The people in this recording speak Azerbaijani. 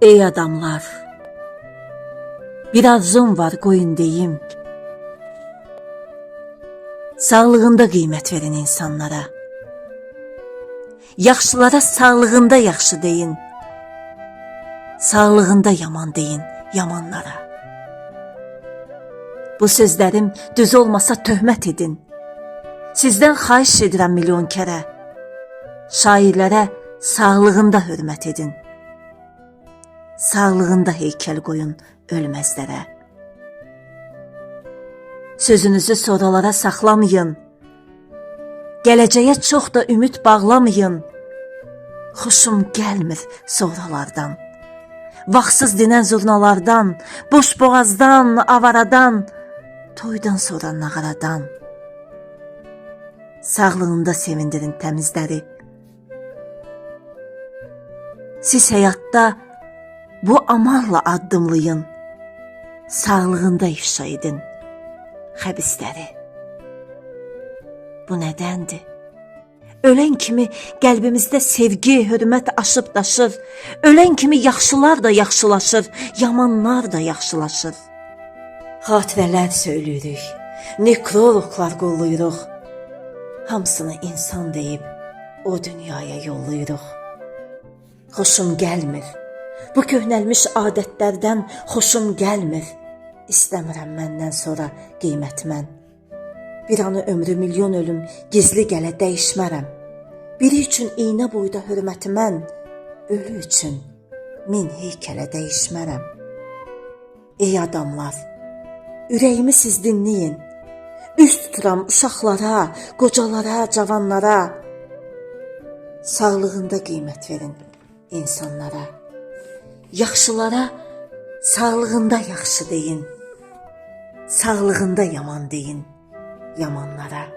Ey adamlar, bir arzum var qoyun deyim. Sağlığında qiymət verin insanlara. Yaxşılara sağlığında yaxşı deyin. Sağlığında yaman deyin yamanlara. Bu sözlərim düz olmasa töhmət edin. Sizdən xahiş edirəm milyon kərə. Şairlərə sağlığında hörmət edin. Sağlığında heykəl qoyun ölməzlərə. Sözünüzü sonralara saxlamayın. Gələcəyə çox da ümid bağlamayın. Xoşum gəlmir sonralardan. Vaxtsız dinən zurnalardan, boş boğazdan, avaradan, toydan sonra nağaradan. Sağlığında sevindirin təmizləri. Siz həyatda bu amarla addımlayın. Sağlığında ifşa edin xəbisləri. Bu nədəndir? Ölən kimi qəlbimizdə sevgi, hörmət aşıb daşır. Ölən kimi yaxşılar da yaxşılaşır, yamanlar da yaxşılaşır. Xatirələr söyləyirik, nekroloqlar qolluyuruq. Hamısını insan deyib o dünyaya yollayırıq. Xoşum gəlmir, bu köhnəlmiş adətlərdən xoşum gəlmir. İstəmirəm məndən sonra qiymət mən. Bir anı ömrü milyon ölüm gizli gələ dəyişmərəm. Biri üçün iynə boyda hörməti mən, ölü üçün min heykələ dəyişmərəm. Ey adamlar, ürəyimi siz dinləyin. Üst tuturam uşaqlara, qocalara, cavanlara. Sağlığında qiymət verin insanlara. Yaxşılara sağlığında yaxşı deyin. Sağlığında yaman deyin yamanlara.